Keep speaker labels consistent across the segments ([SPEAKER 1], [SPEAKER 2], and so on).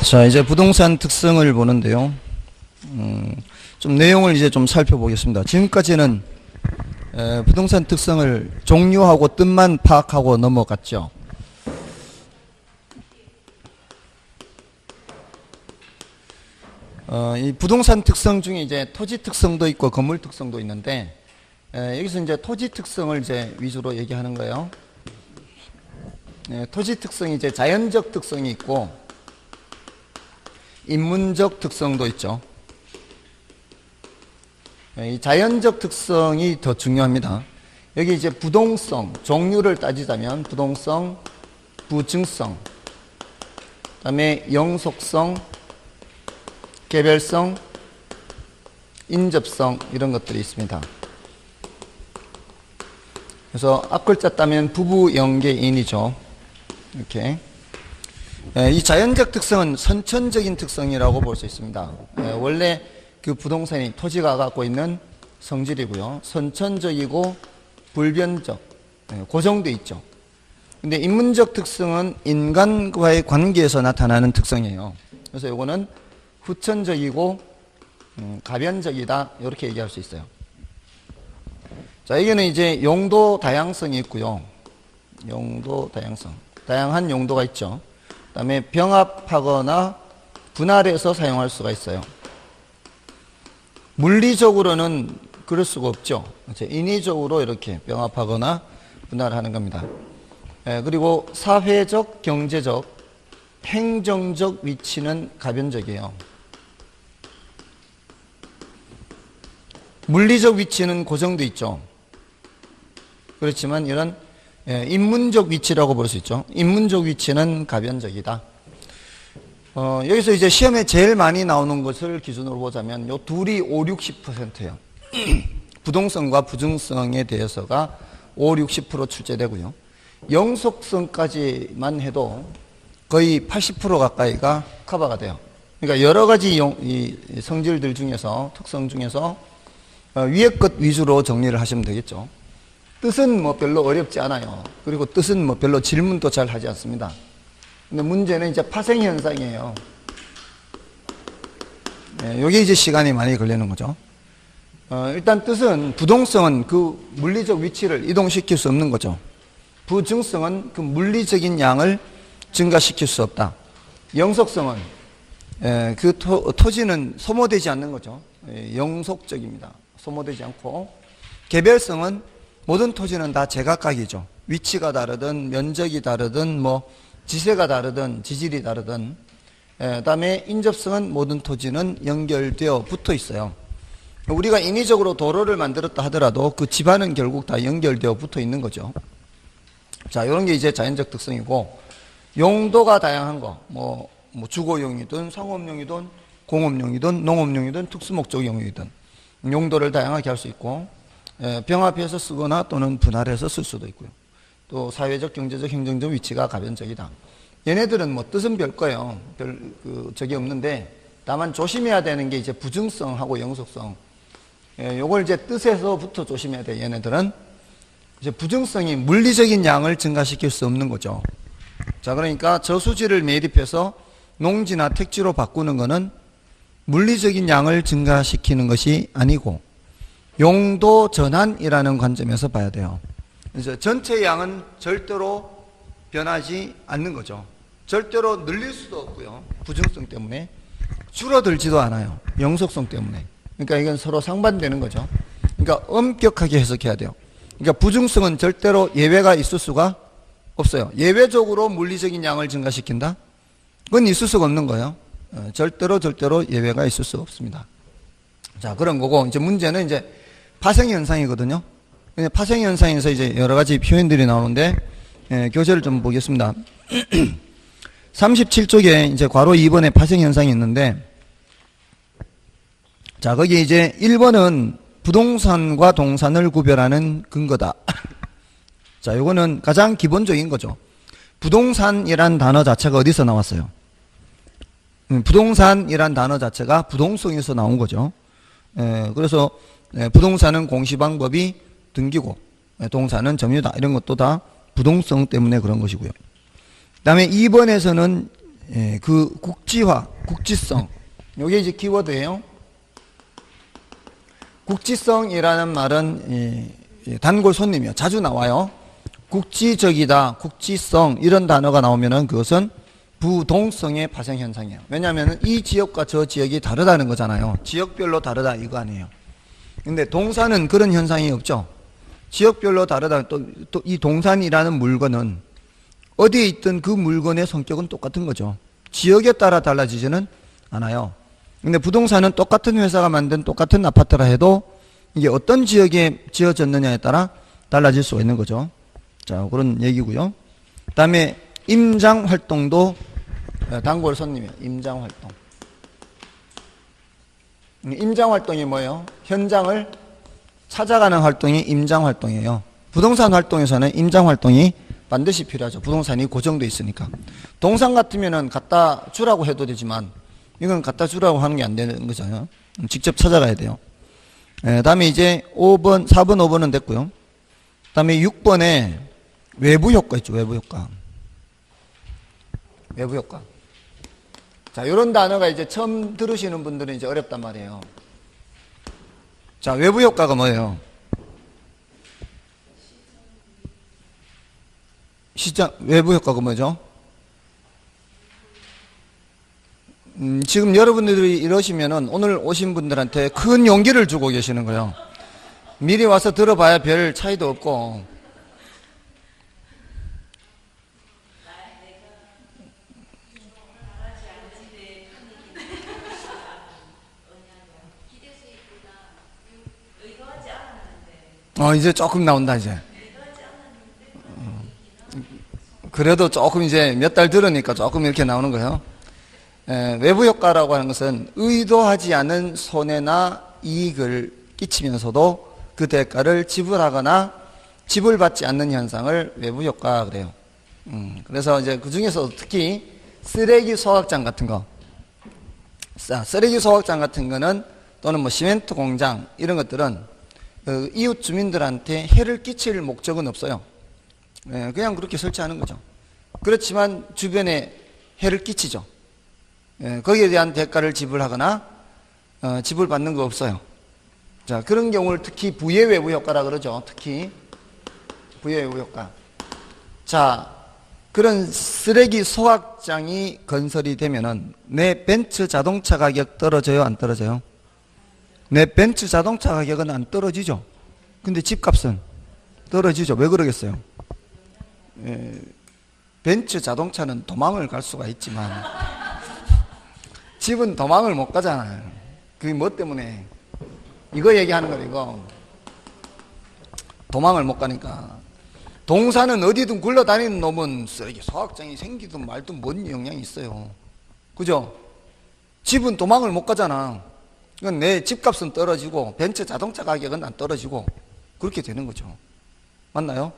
[SPEAKER 1] 자, 이제 부동산 특성을 보는데요. 좀 내용을 이제 좀 살펴보겠습니다. 지금까지는 부동산 특성을 종류하고 뜻만 파악하고 넘어갔죠. 이 부동산 특성 중에 이제 토지 특성도 있고 건물 특성도 있는데, 여기서 이제 토지 특성을 이제 위주로 얘기하는 거예요. 토지 특성이 이제 자연적 특성이 있고, 인문적 특성도 있죠. 이 자연적 특성이 더 중요합니다. 여기 이제 부동성, 종류를 따지자면 부동성, 부증성, 그 다음에 영속성, 개별성, 인접성, 이런 것들이 있습니다. 그래서 앞글자 따면 부부연계인이죠. 이렇게. 이 자연적 특성은 선천적인 특성이라고 볼 수 있습니다. 원래 그 부동산이 토지가 갖고 있는 성질이고요. 선천적이고 불변적, 고정돼 있죠. 근데 인문적 특성은 인간과의 관계에서 나타나는 특성이에요. 그래서 이거는 후천적이고 가변적이다, 이렇게 얘기할 수 있어요. 자, 여기는 이제 용도 다양성이 있고요. 용도 다양성, 다양한 용도가 있죠. 그 다음에 병합하거나 분할해서 사용할 수가 있어요. 물리적으로는 그럴 수가 없죠. 인위적으로 이렇게 병합하거나 분할하는 겁니다. 그리고 사회적, 경제적, 행정적 위치는 가변적이에요. 물리적 위치는 고정돼 있죠. 그렇지만 이런 인문적 위치라고 볼 수 있죠. 인문적 위치는 가변적이다. 여기서 이제 시험에 제일 많이 나오는 것을 기준으로 보자면 요 둘이 5, 60%예요. 부동성과 부증성에 대해서가 5, 60% 출제되고요. 영속성까지만 해도 거의 80% 가까이가 커버가 돼요. 그러니까 여러 가지 이 성질들 중에서, 특성 중에서 위에 것 위주로 정리를 하시면 되겠죠. 뜻은 뭐 별로 어렵지 않아요. 그리고 뜻은 뭐 별로 질문도 잘 하지 않습니다. 근데 문제는 이제 파생 현상이에요. 여기 이제 시간이 많이 걸리는 거죠. 일단 뜻은, 부동성은 그 물리적 위치를 이동시킬 수 없는 거죠. 부증성은 그 물리적인 양을 증가시킬 수 없다. 영속성은 그 토지는 소모되지 않는 거죠. 영속적입니다. 소모되지 않고. 개별성은 모든 토지는 다 제각각이죠. 위치가 다르든 면적이 다르든 뭐 지세가 다르든 지질이 다르든. 그다음에 인접성은 모든 토지는 연결되어 붙어 있어요. 우리가 인위적으로 도로를 만들었다 하더라도 그 집안은 결국 다 연결되어 붙어 있는 거죠. 자, 이런 게 이제 자연적 특성이고, 용도가 다양한 거, 뭐 주거용이든 상업용이든 공업용이든 농업용이든 특수목적용이든 용도를 다양하게 할 수 있고, 병합해서 쓰거나 또는 분할해서 쓸 수도 있고요. 또 사회적, 경제적, 행정적 위치가 가변적이다. 얘네들은 뭐 뜻은 별 거예요. 별 적이 없는데, 다만 조심해야 되는 게 이제 부증성하고 영속성. 요걸 이제 뜻에서부터 조심해야 돼. 얘네들은 이제 부증성이 물리적인 양을 증가시킬 수 없는 거죠. 자, 그러니까 저수지를 매립해서 농지나 택지로 바꾸는 거는 물리적인 양을 증가시키는 것이 아니고 용도 전환이라는 관점에서 봐야 돼요. 그래서 전체 양은 절대로 변하지 않는 거죠. 절대로 늘릴 수도 없고요. 부증성 때문에. 줄어들지도 않아요. 영속성 때문에. 그러니까 이건 서로 상반되는 거죠. 그러니까 엄격하게 해석해야 돼요. 그러니까 부증성은 절대로 예외가 있을 수가 없어요. 예외적으로 물리적인 양을 증가시킨다? 그건 있을 수가 없는 거예요. 절대로 예외가 있을 수 없습니다. 자, 그런 거고, 이제 문제는 이제 파생 현상이거든요. 파생 현상에서 이제 여러 가지 표현들이 나오는데, 교재를 좀 보겠습니다. 37쪽에 이제 괄호 2번에 파생 현상이 있는데, 자, 거기 이제 1번은 부동산과 동산을 구별하는 근거다. 자, 요거는 가장 기본적인 거죠. 부동산이란 단어 자체가 어디서 나왔어요? 부동산이란 단어 자체가 부동성에서 나온 거죠. 그래서 부동산은 공시방법이 등기고, 동산은 점유다, 이런 것도 다 부동성 때문에 그런 것이고요. 그 다음에 2번에서는 그 국지화, 국지성. 요게 이제 키워드예요. 국지성이라는 말은 단골 손님이요. 자주 나와요. 국지적이다, 국지성 이런 단어가 나오면은 그것은 부동성의 발생 현상이에요. 왜냐하면 이 지역과 저 지역이 다르다는 거잖아요. 지역별로 다르다 이거 아니에요. 근데 동산은 그런 현상이 없죠. 지역별로 다르다. 또 이 동산이라는 물건은 어디에 있든 그 물건의 성격은 똑같은 거죠. 지역에 따라 달라지지는 않아요. 근데 부동산은 똑같은 회사가 만든 똑같은 아파트라 해도 이게 어떤 지역에 지어졌느냐에 따라 달라질 수가 있는 거죠. 자, 그런 얘기고요. 그 다음에 임장 활동도 단골 손님이에요. 임장 활동. 임장 활동이 뭐예요? 현장을 찾아가는 활동이 임장 활동이에요. 부동산 활동에서는 임장 활동이 반드시 필요하죠. 부동산이 고정되어 있으니까. 동산 같으면은 갖다 주라고 해도 되지만 이건 갖다 주라고 하는 게 안 되는 거잖아요. 직접 찾아가야 돼요. 다음에 이제 5번, 4번, 5번은 됐고요. 다음에 6번에 외부 효과 있죠. 외부 효과. 외부 효과. 자, 이런 단어가 이제 처음 들으시는 분들은 이제 어렵단 말이에요. 자, 외부 효과가 뭐예요? 외부 효과가 뭐죠? 지금 여러분들이 이러시면은 오늘 오신 분들한테 큰 용기를 주고 계시는 거예요. 미리 와서 들어봐야 별 차이도 없고. 이제 조금 나온다, 이제. 그래도 조금 이제 몇 달 들으니까 조금 이렇게 나오는 거예요. 외부 효과라고 하는 것은 의도하지 않은 손해나 이익을 끼치면서도 그 대가를 지불하거나 지불받지 않는 현상을 외부 효과 그래요. 그래서 이제 그 중에서 특히 쓰레기 소각장 같은 거. 쓰레기 소각장 같은 거는 또는 뭐 시멘트 공장 이런 것들은 이웃 주민들한테 해를 끼칠 목적은 없어요. 그냥 그렇게 설치하는 거죠. 그렇지만 주변에 해를 끼치죠. 거기에 대한 대가를 지불하거나 지불받는 거 없어요. 자, 그런 경우를 특히 부의 외부 효과라 그러죠. 특히 부의 외부 효과. 자, 그런 쓰레기 소각장이 건설이 되면은 내 벤츠 자동차 가격 떨어져요, 안 떨어져요? 내 벤츠 자동차 가격은 안 떨어지죠. 근데 집값은 떨어지죠. 왜 그러겠어요? 벤츠 자동차는 도망을 갈 수가 있지만 집은 도망을 못 가잖아요. 그게 뭐 때문에? 이거 얘기하는 거예요, 이거. 도망을 못 가니까. 동산은 어디든 굴러다니는 놈은 쓰레기 소각장이 생기든 말든 뭔 영향이 있어요. 그죠? 집은 도망을 못 가잖아. 이건 내 집값은 떨어지고 벤츠 자동차 가격은 안 떨어지고 그렇게 되는 거죠. 맞나요?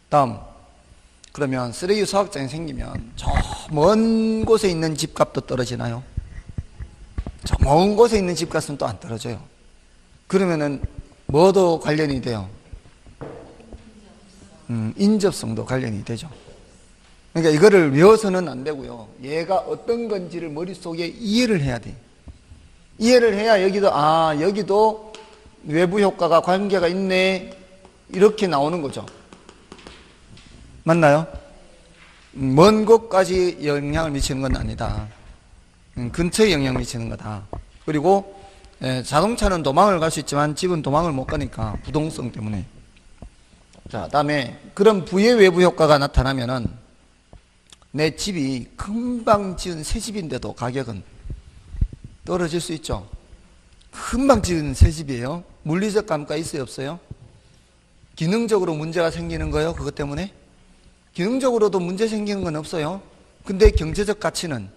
[SPEAKER 1] 다음. 그러면 쓰레기 소각장이 생기면 저 먼 곳에 있는 집값도 떨어지나요? 저 먼 곳에 있는 집값은 또 안 떨어져요. 그러면은 뭐도 관련이 돼요? 인접성도 관련이 되죠. 그러니까 이거를 외워서는 안 되고요. 얘가 어떤 건지를 머릿속에 이해를 해야 돼. 이해를 해야 여기도 외부 효과가 관계가 있네. 이렇게 나오는 거죠. 맞나요? 먼 곳까지 영향을 미치는 건 아니다. 근처에 영향을 미치는 거다. 그리고 자동차는 도망을 갈 수 있지만 집은 도망을 못 가니까 부동성 때문에. 자, 다음에 그런 부의 외부 효과가 나타나면은 내 집이 금방 지은 새 집인데도 가격은 떨어질 수 있죠. 금방 지은 새 집이에요. 물리적 감가 있어요, 없어요? 기능적으로 문제가 생기는 거예요, 그것 때문에? 기능적으로도 문제 생기는 건 없어요. 근데 경제적 가치는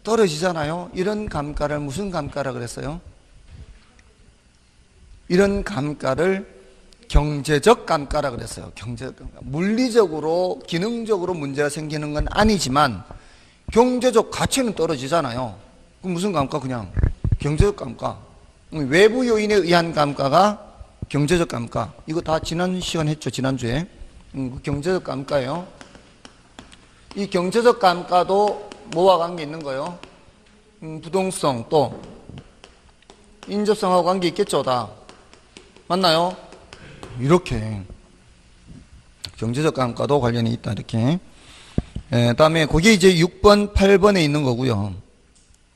[SPEAKER 1] 떨어지잖아요. 이런 감가를 무슨 감가라 그랬어요? 이런 감가를 경제적 감가라 그랬어요. 경제적 감가. 물리적으로 기능적으로 문제가 생기는 건 아니지만 경제적 가치는 떨어지잖아요. 그럼 무슨 감가? 그냥 경제적 감가. 외부 요인에 의한 감가가 경제적 감가. 이거 다 지난 시간 했죠, 지난주에. 경제적 감가예요. 이 경제적 감가도 뭐와 관계 있는 거요? 부동성 또 인접성하고 관계 있겠죠, 다. 맞나요? 이렇게 경제적 감가도 관련이 있다, 이렇게. 다음에 그게 이제 6번, 8번에 있는 거고요.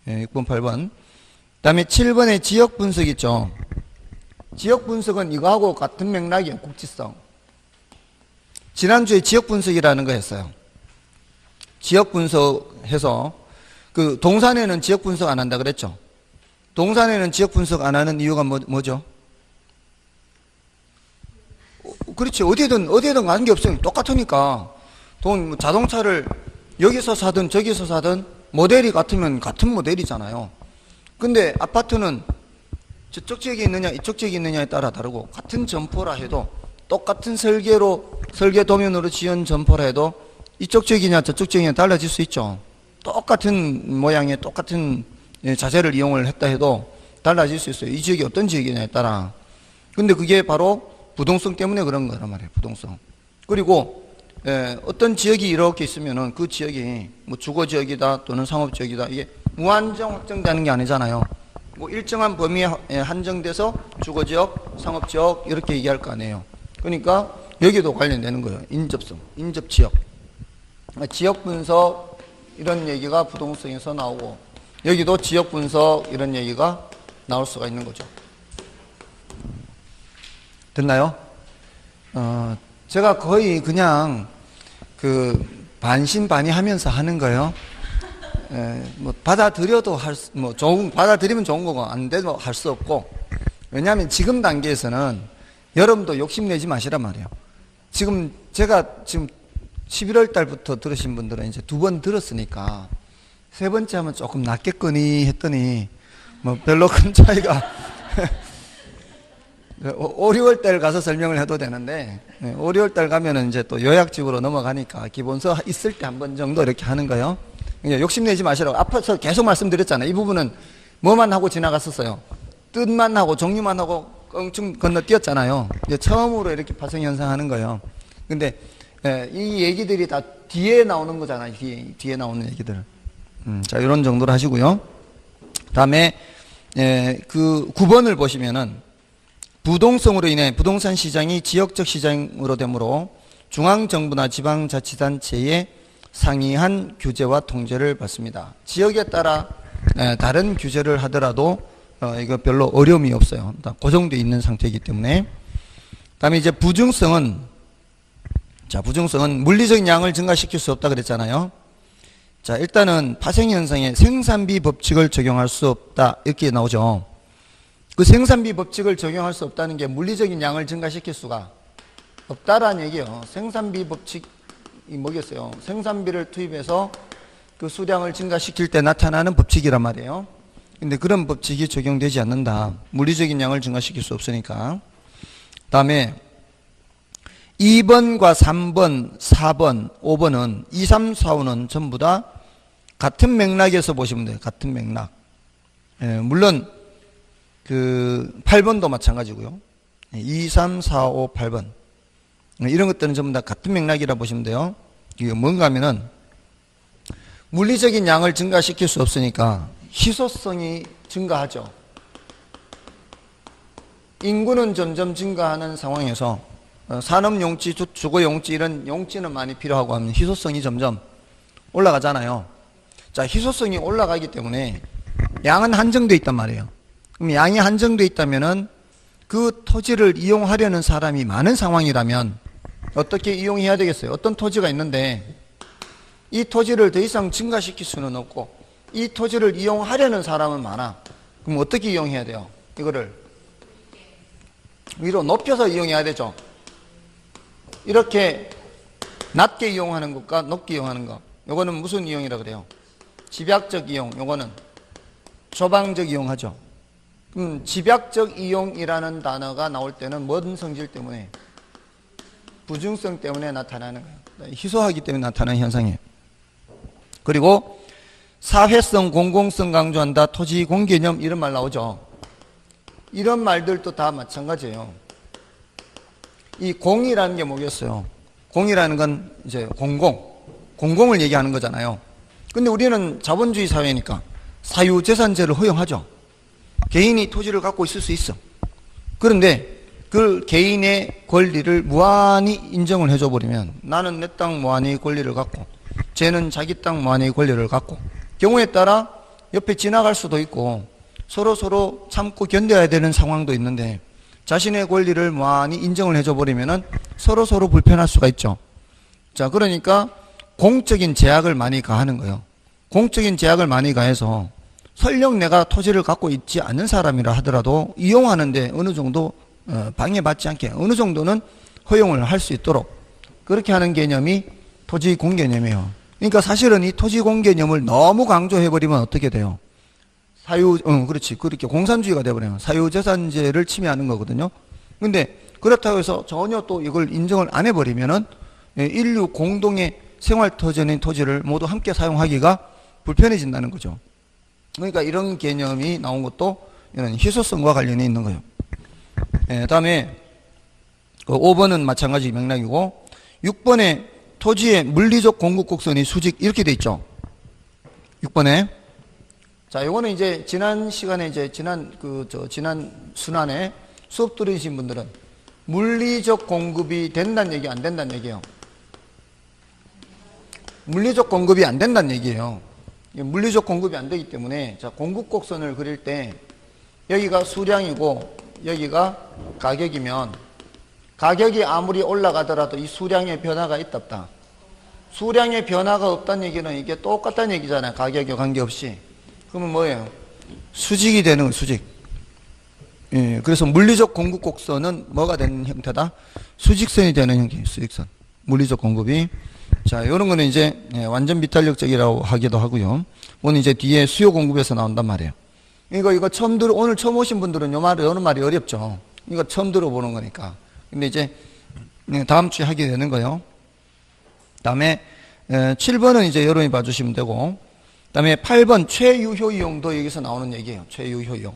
[SPEAKER 1] 6번, 8번. 다음에 7번에 지역 분석 있죠. 지역 분석은 이거하고 같은 맥락이에요, 국지성. 지난주에 지역 분석이라는 거 했어요. 지역 분석해서 그 동산에는 지역 분석 안 한다 그랬죠. 동산에는 지역 분석 안 하는 이유가 뭐죠? 그렇지. 어디에든 관계없어요. 똑같으니까. 자동차를 여기서 사든 저기서 사든 모델이 같으면 같은 모델이잖아요. 근데 아파트는 저쪽 지역에 있느냐 이쪽 지역에 있느냐에 따라 다르고, 같은 점포라 해도 똑같은 설계 도면으로 지은 점포라 해도 이쪽 지역이냐 저쪽 지역이냐 달라질 수 있죠. 똑같은 모양의 똑같은 자재를 이용을 했다 해도 달라질 수 있어요. 이 지역이 어떤 지역이냐에 따라. 근데 그게 바로 부동성 때문에 그런 거란 말이에요. 부동성. 그리고 어떤 지역이 이렇게 있으면은 그 지역이 뭐 주거 지역이다 또는 상업 지역이다, 이게 무한정 확정되는 게 아니잖아요. 뭐 일정한 범위에 한정돼서 주거 지역, 상업 지역 이렇게 얘기할 거 아니에요. 그러니까 여기도 관련되는 거예요. 인접성, 인접 지역. 지역 분석 이런 얘기가 부동성에서 나오고, 여기도 지역 분석 이런 얘기가 나올 수가 있는 거죠. 됐나요? 제가 거의 그냥 반신반의하면서 하는 거예요. 뭐 받아들여도 받아들이면 좋은 거고 안 돼도 할 수 없고. 왜냐하면 지금 단계에서는 여러분도 욕심내지 마시란 말이에요. 제가 11월 달부터 들으신 분들은 이제 2번 들었으니까 세 번째 하면 조금 낫겠거니 했더니 뭐 별로 큰 차이가 5, 6월 달 가서 설명을 해도 되는데 5, 6월 달 가면은 이제 또 요약집으로 넘어가니까 기본서 있을 때 한 번 정도 이렇게 하는 거예요. 욕심내지 마시라고. 앞에서 계속 말씀드렸잖아요. 이 부분은 뭐만 하고 지나갔었어요. 뜻만 하고 종류만 하고 껑충 건너뛰었잖아요. 이제 처음으로 이렇게 파생 현상하는 거예요. 근데 이 얘기들이 다 뒤에 나오는 거잖아요. 뒤에 나오는 얘기들. 자, 이런 정도로 하시고요. 다음에 그 9번을 보시면은 부동성으로 인해 부동산 시장이 지역적 시장으로 되므로 중앙정부나 지방자치단체의 상이한 규제와 통제를 받습니다. 지역에 따라 다른 규제를 하더라도 이거 별로 어려움이 없어요. 다 고정되어 있는 상태이기 때문에. 다음에 이제 부증성은 물리적인 양을 증가시킬 수 없다 그랬잖아요. 자, 일단은 파생현상에 생산비 법칙을 적용할 수 없다 이렇게 나오죠. 그 생산비 법칙을 적용할 수 없다는 게 물리적인 양을 증가시킬 수가 없다라는 얘기예요. 생산비 법칙이 뭐겠어요? 생산비를 투입해서 그 수량을 증가시킬 때 나타나는 법칙이란 말이에요. 근데 그런 법칙이 적용되지 않는다. 물리적인 양을 증가시킬 수 없으니까. 다음에 2번과 3번, 4번, 5번은 2, 3, 4, 5는 전부 다 같은 맥락에서 보시면 돼요. 같은 맥락. 물론 그 8번도 마찬가지고요. 2, 3, 4, 5, 8번. 이런 것들은 전부 다 같은 맥락이라 보시면 돼요. 이게 뭔가 하면은 물리적인 양을 증가시킬 수 없으니까 희소성이 증가하죠. 인구는 점점 증가하는 상황에서 산업용지, 주거용지 이런 용지는 많이 필요하고 하면 희소성이 점점 올라가잖아요. 자, 희소성이 올라가기 때문에 양은 한정되어 있단 말이에요. 그럼 양이 한정되어 있다면은 그 토지를 이용하려는 사람이 많은 상황이라면 어떻게 이용해야 되겠어요? 어떤 토지가 있는데 이 토지를 더 이상 증가시킬 수는 없고 이 토지를 이용하려는 사람은 많아. 그럼 어떻게 이용해야 돼요? 이거를 위로 높여서 이용해야 되죠. 이렇게 낮게 이용하는 것과 높게 이용하는 것, 요거는 무슨 이용이라 그래요? 집약적 이용, 요거는 조방적 이용하죠. 집약적 이용이라는 단어가 나올 때는 뭔 성질 때문에? 부증성 때문에 나타나는 거예요. 희소하기 때문에 나타나는 현상이에요. 그리고 사회성, 공공성 강조한다, 토지 공개념 이런 말 나오죠. 이런 말들도 다 마찬가지예요. 이 공이라는 게 뭐겠어요? 공이라는 건 이제 공공을 얘기하는 거잖아요. 근데 우리는 자본주의 사회니까 사유재산제를 허용하죠. 개인이 토지를 갖고 있을 수 있어. 그런데 그 개인의 권리를 무한히 인정을 해줘 버리면 나는 내 땅 무한히 권리를 갖고 쟤는 자기 땅 무한히 권리를 갖고 경우에 따라 옆에 지나갈 수도 있고 서로 참고 견뎌야 되는 상황도 있는데 자신의 권리를 무한히 인정을 해줘 버리면은 서로 불편할 수가 있죠. 자, 그러니까 공적인 제약을 많이 가하는 거예요. 공적인 제약을 많이 가해서 설령 내가 토지를 갖고 있지 않는 사람이라 하더라도 이용하는데 어느 정도 방해받지 않게 어느 정도는 허용을 할 수 있도록 그렇게 하는 개념이 토지 공개념이에요. 그러니까 사실은 이 토지 공개념을 너무 강조해버리면 어떻게 돼요? 그렇지. 그렇게 공산주의가 돼버려요. 사유재산제를 침해하는 거거든요. 근데 그렇다고 해서 전혀 또 이걸 인정을 안 해버리면은 인류 공동의 생활터전인 토지를 모두 함께 사용하기가 불편해진다는 거죠. 그러니까 이런 개념이 나온 것도 이런 희소성과 관련이 있는 거예요. 다음에 그 5번은 마찬가지 맥락이고 6번에 토지의 물리적 공급곡선이 수직 이렇게 돼 있죠. 6번에 자, 요거는 이제 지난 시간에 이제 지난 순환에 수업 들으신 분들은 물리적 공급이 된다는 얘기 안 된다는 얘기예요. 물리적 공급이 안 된다는 얘기예요. 물리적 공급이 안 되기 때문에 자, 공급곡선을 그릴 때 여기가 수량이고 여기가 가격이면 가격이 아무리 올라가더라도 이 수량의 변화가 있다 없다. 수량의 변화가 없다는 얘기는 이게 똑같다는 얘기잖아요. 가격에 관계없이. 그러면 뭐예요? 수직이 되는 거예요. 수직. 예, 그래서 물리적 공급 곡선은 뭐가 되는 형태다? 수직선이 되는 형태. 수직선. 물리적 공급이. 자, 요런 거는 이제 완전 비탄력적이라고 하기도 하고요. 오늘 이제 뒤에 수요 공급에서 나온단 말이에요. 이거 오늘 처음 오신 분들은 요런 말이 어렵죠. 이거 처음 들어보는 거니까. 근데 이제 다음 주에 하게 되는 거예요. 다음에 7번은 이제 여러분이 봐주시면 되고, 다음에 8번 최유효 이용도 여기서 나오는 얘기예요. 최유효 이용.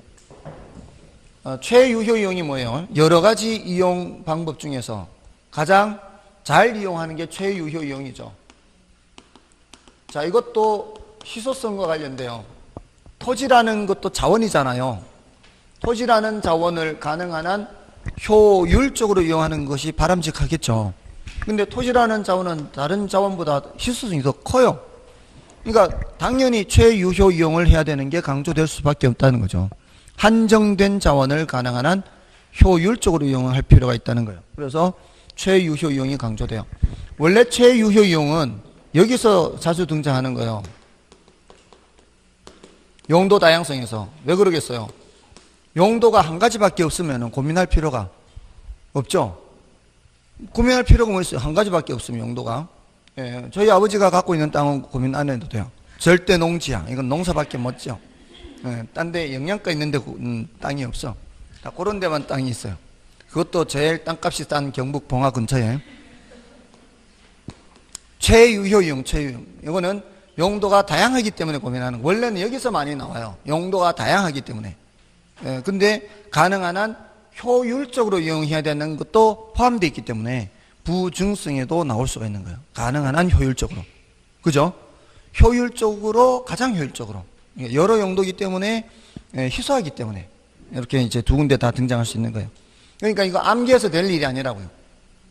[SPEAKER 1] 최유효 이용이 뭐예요? 여러 가지 이용 방법 중에서 가장 잘 이용하는 게 최유효 이용이죠. 자, 이것도 희소성과 관련돼요. 토지라는 것도 자원이잖아요. 토지라는 자원을 가능한 한 효율적으로 이용하는 것이 바람직하겠죠. 근데 토지라는 자원은 다른 자원보다 희소성이 더 커요. 그러니까 당연히 최유효 이용을 해야 되는 게 강조될 수밖에 없다는 거죠. 한정된 자원을 가능한 한 효율적으로 이용할 필요가 있다는 거예요. 그래서 최유효 이용이 강조돼요. 원래 최유효 이용은 여기서 자주 등장하는 거예요. 용도 다양성에서. 왜 그러겠어요? 용도가 한 가지밖에 없으면 고민할 필요가 없죠. 고민할 필요가 뭐 있어요? 한 가지밖에 없으면 용도가. 예, 저희 아버지가 갖고 있는 땅은 고민 안 해도 돼요. 절대 농지야. 이건 농사밖에 못 지어. 예, 딴 데 영양가 있는데 땅이 없어. 다 그런 데만 땅이 있어요. 그것도 제일 땅값이 싼 경북 봉화 근처에. 최유효 이용, 최유효. 이거는 용도가 다양하기 때문에 고민하는 거. 원래는 여기서 많이 나와요. 용도가 다양하기 때문에. 예, 근데 가능한 한 효율적으로 이용해야 되는 것도 포함되어 있기 때문에 부증성에도 나올 수가 있는 거예요. 가능한 한 효율적으로. 그죠? 효율적으로, 가장 효율적으로. 여러 용도이기 때문에, 희소하기 때문에. 이렇게 이제 두 군데 다 등장할 수 있는 거예요. 그러니까 이거 암기해서 될 일이 아니라고요.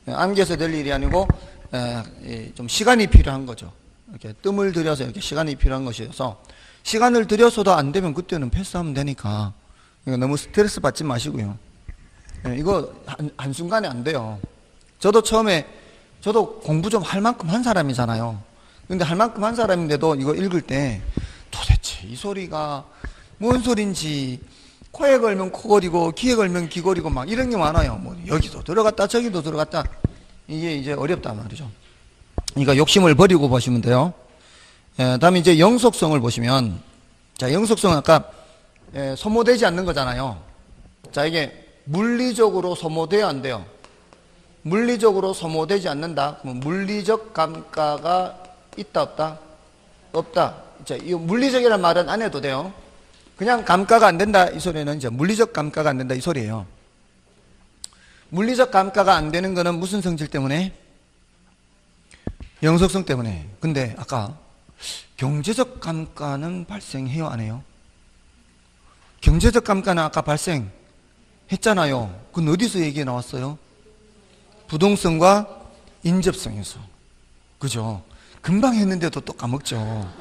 [SPEAKER 1] 암기해서 될 일이 아니고, 좀 시간이 필요한 거죠. 이렇게 뜸을 들여서 이렇게 시간이 필요한 것이어서, 시간을 들여서도 안 되면 그때는 패스하면 되니까, 이거 너무 스트레스 받지 마시고요. 이거 한순간에 안 돼요. 저도 처음에, 저도 공부 좀 할 만큼 한 사람이잖아요. 근데 할 만큼 한 사람인데도 이거 읽을 때 도대체 이 소리가 뭔 소린지 코에 걸면 코걸이고 귀에 걸면 귀걸이고 막 이런 게 많아요. 뭐 여기도 들어갔다 저기도 들어갔다. 이게 이제 어렵단 말이죠. 그러니까 욕심을 버리고 보시면 돼요. 다음에 이제 영속성을 보시면, 자, 영속성은 아까 소모되지 않는 거잖아요. 자, 이게 물리적으로 소모돼야 안 돼요. 물리적으로 소모되지 않는다. 그러면 물리적 감가가 있다 없다? 없다. 자, 이 물리적이라는 말은 안 해도 돼요. 그냥 감가가 안 된다 이 소리는 이제 물리적 감가가 안 된다 이 소리예요. 물리적 감가가 안 되는 거는 무슨 성질 때문에? 영속성 때문에. 근데 아까 경제적 감가는 발생해요, 안 해요? 경제적 감가는 아까 발생했잖아요. 그건 어디서 얘기 나왔어요? 부동성과 인접성에서. 그죠? 금방 했는데도 또 까먹죠.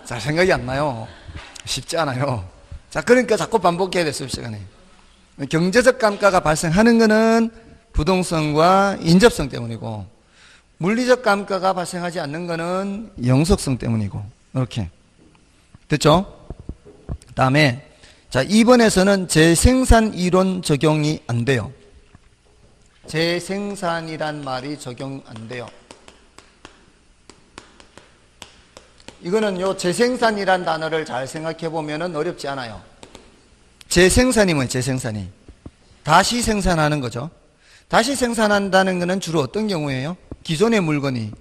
[SPEAKER 1] 잘 생각이 안 나요. 쉽지 않아요. 자, 그러니까 자꾸 반복해야 됐어요, 시간에. 경제적 감가가 발생하는 것은 부동성과 인접성 때문이고, 물리적 감가가 발생하지 않는 것은 영속성 때문이고, 이렇게. 됐죠? 다음에, 자, 2번에서는 재생산 이론 적용이 안 돼요. 재생산이란 말이 적용 안 돼요. 이거는 요 재생산이란 단어를 잘 생각해 보면은 어렵지 않아요. 재생산이 뭐예요? 재생산이. 다시 생산하는 거죠. 다시 생산한다는 것은 주로 어떤 경우예요? 기존의 물건이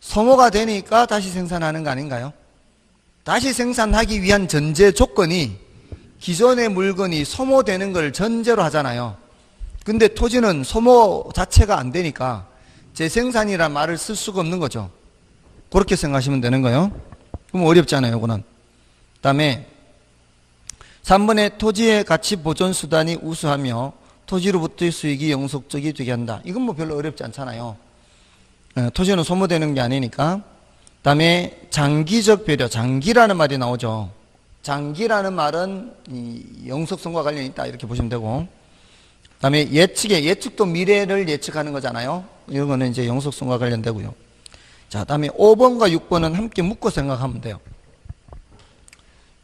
[SPEAKER 1] 소모가 되니까 다시 생산하는 거 아닌가요? 다시 생산하기 위한 전제 조건이 기존의 물건이 소모되는 걸 전제로 하잖아요. 근데 토지는 소모 자체가 안 되니까 재생산이란 말을 쓸 수가 없는 거죠. 그렇게 생각하시면 되는 거예요. 그럼 어렵잖아요, 이거는. 그 다음에 3번에 토지의 가치 보존 수단이 우수하며 토지로부터의 수익이 영속적이 되게 한다. 이건 뭐 별로 어렵지 않잖아요. 토지는 소모되는 게 아니니까. 그 다음에 장기적 배려, 장기라는 말이 나오죠. 장기라는 말은 이 영속성과 관련이 있다, 이렇게 보시면 되고. 그 다음에 예측도 미래를 예측하는 거잖아요. 이런 거는 이제 영속성과 관련되고요. 자, 다음에 5번과 6번은 함께 묶어 생각하면 돼요.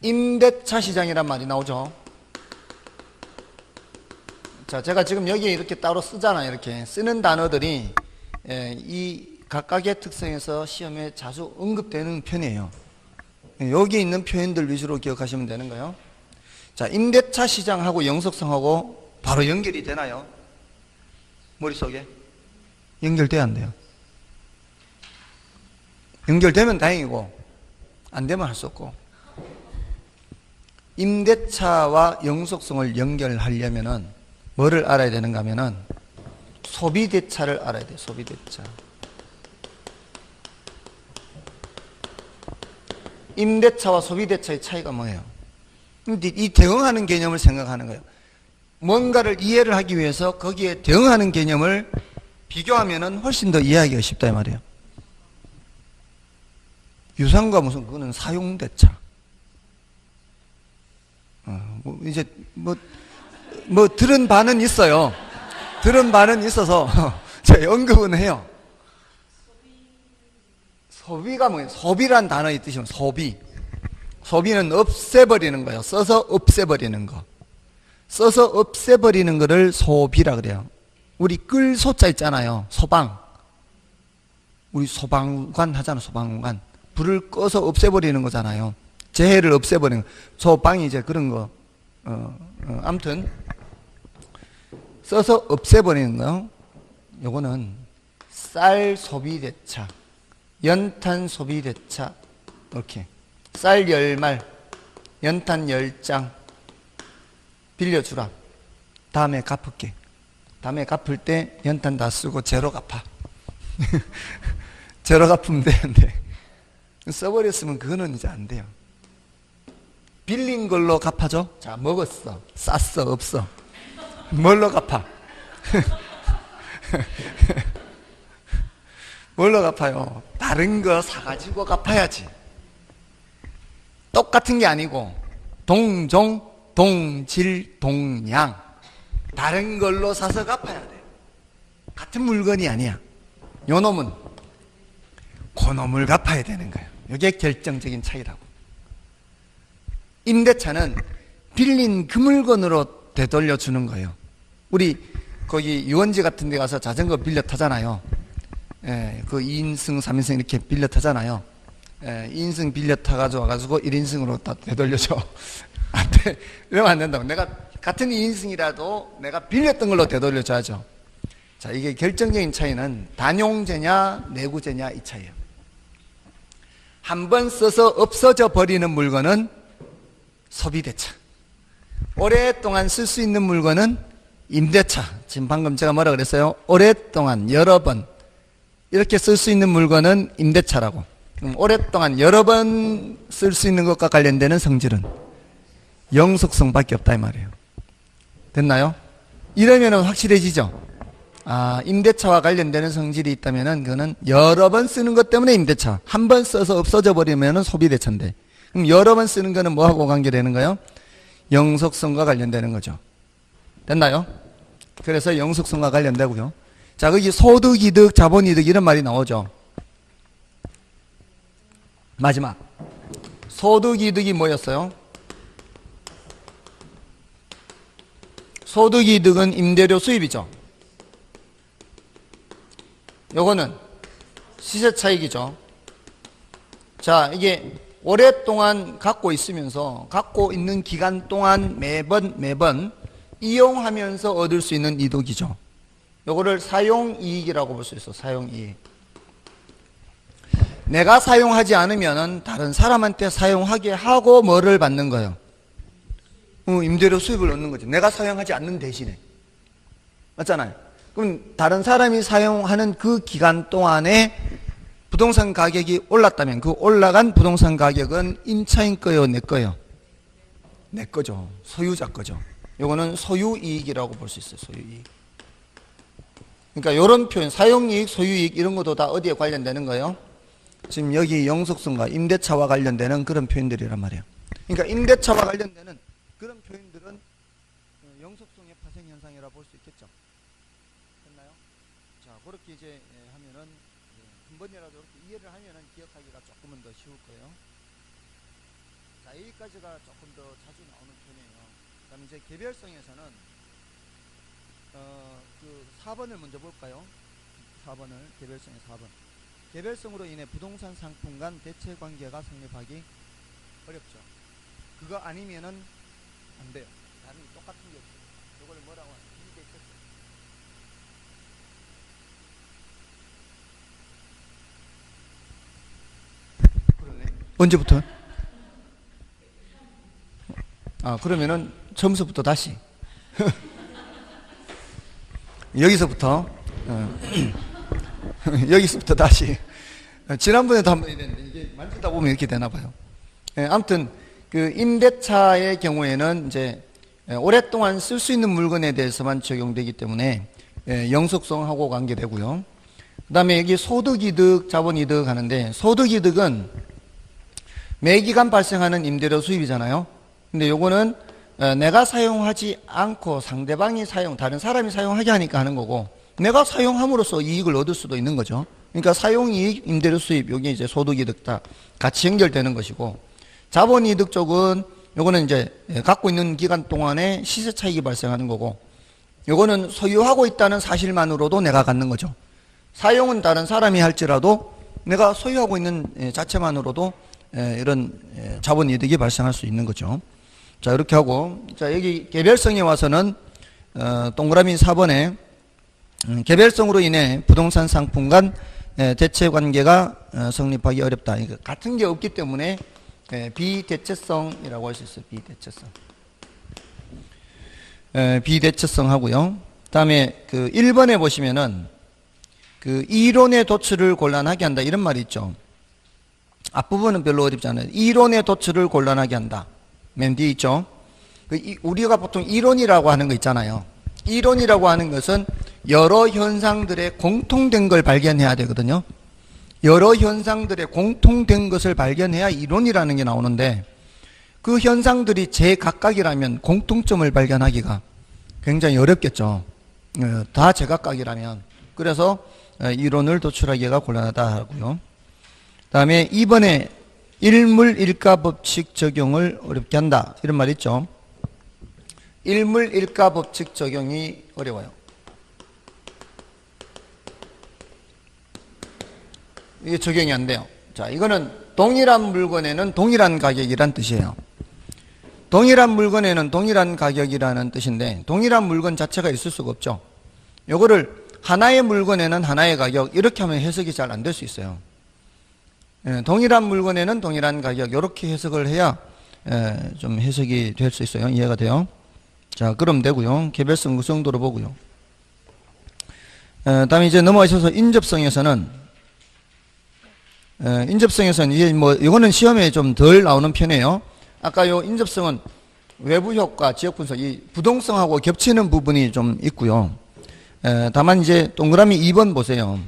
[SPEAKER 1] 임대차 시장이란 말이 나오죠. 자, 제가 지금 여기에 이렇게 따로 쓰잖아요. 이렇게 쓰는 단어들이 이 각각의 특성에서 시험에 자주 언급되는 편이에요. 여기 있는 표현들 위주로 기억하시면 되는 거예요. 자, 임대차 시장하고 영속성하고 바로 연결이 되나요? 머릿속에? 연결돼야 안 돼요. 연결되면 다행이고 안 되면 할 수 없고. 임대차와 영속성을 연결하려면은 뭐를 알아야 되는가 하면은 소비대차를 알아야 돼요. 소비대차. 임대차와 소비대차의 차이가 뭐예요? 이 대응하는 개념을 생각하는 거예요. 뭔가를 이해를 하기 위해서 거기에 대응하는 개념을 비교하면은 훨씬 더 이해하기가 쉽다 이 말이에요. 유상과 무슨 그거는 사용대차. 이제 들은 바는 있어요. 들은 바는 있어서 제가 언급은 해요. 소비가 뭐예요? 소비란 단어의 뜻이면 소비. 소비는 없애버리는 거예요. 써서 없애버리는 거. 써서 없애버리는 거를 소비라 그래요. 우리 끌 소자 있잖아요. 소방. 우리 소방관 하잖아. 소방관. 불을 꺼서 없애버리는 거잖아요. 재해를 없애버리는 거. 소방이 이제 그런 거. 아무튼 써서 없애버리는 거. 요거는 쌀 소비대차, 연탄 소비대차, 이렇게 쌀 10말, 연탄 10장 빌려주라. 다음에 갚을게. 다음에 갚을 때 연탄 다 쓰고 제로 갚아. 제로 갚으면 되는데 써버렸으면 그거는 이제 안 돼요. 빌린 걸로 갚아줘? 자, 먹었어. 쌌어? 없어? 뭘로 갚아? 뭘로 갚아요? 다른 거 사가지고 갚아야지. 똑같은 게 아니고 동종, 동질, 동양 다른 걸로 사서 갚아야 돼. 같은 물건이 아니야. 요 놈은 그 놈을 갚아야 되는 거예요. 이게 결정적인 차이라고. 임대차는 빌린 그 물건으로 되돌려 주는 거예요. 우리 거기 유원지 같은 데 가서 자전거 빌려 타잖아요. 그 2인승, 3인승 이렇게 빌려 타잖아요. 2인승 빌려 타가지고 와가지고 1인승으로 다 되돌려줘. 안 돼. 이러면 안 된다고. 내가 같은 2인승이라도 내가 빌렸던 걸로 되돌려줘야죠. 자, 이게 결정적인 차이는 단용재냐 내구재냐 이 차이예요. 한 번 써서 없어져 버리는 물건은 소비대차. 오랫동안 쓸 수 있는 물건은 임대차. 지금 방금 제가 뭐라 그랬어요? 오랫동안 여러 번 이렇게 쓸 수 있는 물건은 임대차라고. 그럼 오랫동안 여러 번 쓸 수 있는 것과 관련되는 성질은 영속성밖에 없다 이 말이에요. 됐나요? 이러면은 확실해지죠? 아, 임대차와 관련되는 성질이 있다면은 그거는 여러 번 쓰는 것 때문에 임대차. 한 번 써서 없어져 버리면은 소비대차인데. 그럼 여러 번 쓰는 거는 뭐하고 관계되는 거예요? 영속성과 관련되는 거죠. 됐나요? 그래서 영속성과 관련되고요. 자, 거기 소득이득, 자본이득 이런 말이 나오죠. 마지막. 소득이득이 뭐였어요? 소득이득은 임대료 수입이죠. 요거는 시세차익이죠. 자, 이게 오랫동안 갖고 있으면서 갖고 있는 기간 동안 매번 이용하면서 얻을 수 있는 이득이죠. 요거를 사용이익이라고 볼 수 있어. 사용이익. 내가 사용하지 않으면 다른 사람한테 사용하게 하고 뭐를 받는 거예요? 임대료 수입을 얻는 거죠. 내가 사용하지 않는 대신에. 맞잖아요. 그럼 다른 사람이 사용하는 그 기간 동안에 부동산 가격이 올랐다면 그 올라간 부동산 가격은 임차인 거요, 내 거요? 내 거죠. 소유자 거죠. 요거는 소유이익이라고 볼 수 있어요. 소유이익. 그러니까 이런 표현, 사용이익, 소유이익 이런 것도 다 어디에 관련되는 거예요? 지금 여기 영속성과 임대차와 관련되는 그런 표현들이란 말이에요. 그러니까 임대차와 관련되는 그런 표현들은 영속성의 파생 현상이라 볼 수 있겠죠. 됐나요? 자, 그렇게 이제 하면은 한 번이라도 이렇게 이해를 하면은 기억하기가 조금은 더 쉬울 거예요. 자, 여기까지가 조금 더 자주 나오는 편이에요. 그다음에 이제 개별성에서는 그 4번을 먼저 볼까요? 4번을 개별성의 4번. 개별성으로 인해 부동산 상품 간 대체 관계가 성립하기 어렵죠. 그거 아니면은 안 돼요. 다른 똑같은 게 없어요. 이걸 뭐라고 하냐? 비대체성. 그러네. 언제부터? 아, 그러면은 처음부터 다시. 여기서부터 여기서부터 다시. 지난번에도 한번 했는데 이게 만지다 보면 이렇게 되나 봐요. 아무튼 그 임대차의 경우에는 이제 오랫동안 쓸 수 있는 물건에 대해서만 적용되기 때문에 영속성하고 관계되고요. 그 다음에 여기 소득이득, 자본이득 하는데 소득이득은 매기간 발생하는 임대료 수입이잖아요. 근데 요거는 내가 사용하지 않고 상대방이 다른 사람이 사용하게 하니까 하는 거고 내가 사용함으로써 이익을 얻을 수도 있는 거죠. 그러니까 사용이익, 임대료 수입, 여기 이제 소득이득 다 같이 연결되는 것이고 자본이득 쪽은 요거는 이제 갖고 있는 기간 동안에 시세 차익이 발생하는 거고 요거는 소유하고 있다는 사실만으로도 내가 갖는 거죠. 사용은 다른 사람이 할지라도 내가 소유하고 있는 자체만으로도 이런 자본이득이 발생할 수 있는 거죠. 자, 이렇게 하고 자, 여기 개별성에 와서는 동그라미 4번에 개별성으로 인해 부동산 상품 간 대체 관계가 성립하기 어렵다. 같은 게 없기 때문에 비대체성이라고 할 수 있어요. 비대체성. 비대체성 하고요. 다음에 그 1번에 보시면은 그 이론의 도출을 곤란하게 한다. 이런 말이 있죠. 앞부분은 별로 어렵지 않아요. 이론의 도출을 곤란하게 한다. 맨 뒤에 있죠. 우리가 보통 이론이라고 하는 거 있잖아요. 이론이라고 하는 것은 여러 현상들의 공통된 걸 발견해야 되거든요. 여러 현상들의 공통된 것을 발견해야 이론이라는 게 나오는데 그 현상들이 제각각이라면 공통점을 발견하기가 굉장히 어렵겠죠. 다 제각각이라면. 그래서 이론을 도출하기가 곤란하다 하고요. 그 다음에 2번에 일물일가 법칙 적용을 어렵게 한다. 이런 말 있죠. 일물일가 법칙 적용이 어려워요. 이게 적용이 안 돼요. 자, 이거는 동일한 물건에는 동일한 가격이란 뜻이에요. 동일한 물건에는 동일한 가격이라는 뜻인데 동일한 물건 자체가 있을 수가 없죠. 요거를 하나의 물건에는 하나의 가격 이렇게 하면 해석이 잘 안 될 수 있어요. 동일한 물건에는 동일한 가격 이렇게 해석을 해야 좀 해석이 될 수 있어요. 이해가 돼요? 자, 그럼 되고요. 개별성 그 정도로 보고요. 다음에 이제 넘어가셔서 인접성에서는 인접성에서는 이게 뭐 이거는 시험에 좀 덜 나오는 편이에요. 아까 요 인접성은 외부 효과, 지역 분석, 이 부동성하고 겹치는 부분이 좀 있고요. 다만 이제 동그라미 2번 보세요.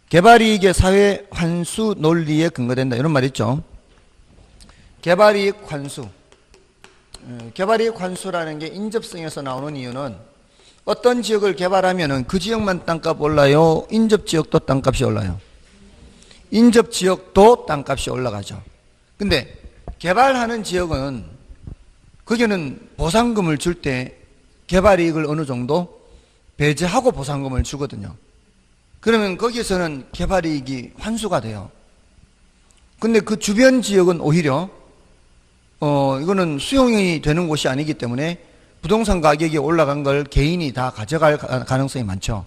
[SPEAKER 1] 개발이익의 사회 환수 논리에 근거된다. 이런 말 있죠. 개발이익 환수. 개발이익 환수라는 게 인접성에서 나오는 이유는 어떤 지역을 개발하면은 그 지역만 땅값 올라요? 인접 지역도 땅값이 올라요? 인접 지역도 땅값이 올라가죠. 근데 개발하는 지역은 거기는 보상금을 줄 때 개발이익을 어느 정도 배제하고 보상금을 주거든요. 그러면 거기서는 개발이익이 환수가 돼요. 근데 그 주변 지역은 오히려 이거는 수용이 되는 곳이 아니기 때문에 부동산 가격이 올라간 걸 개인이 다 가져갈 가능성이 많죠.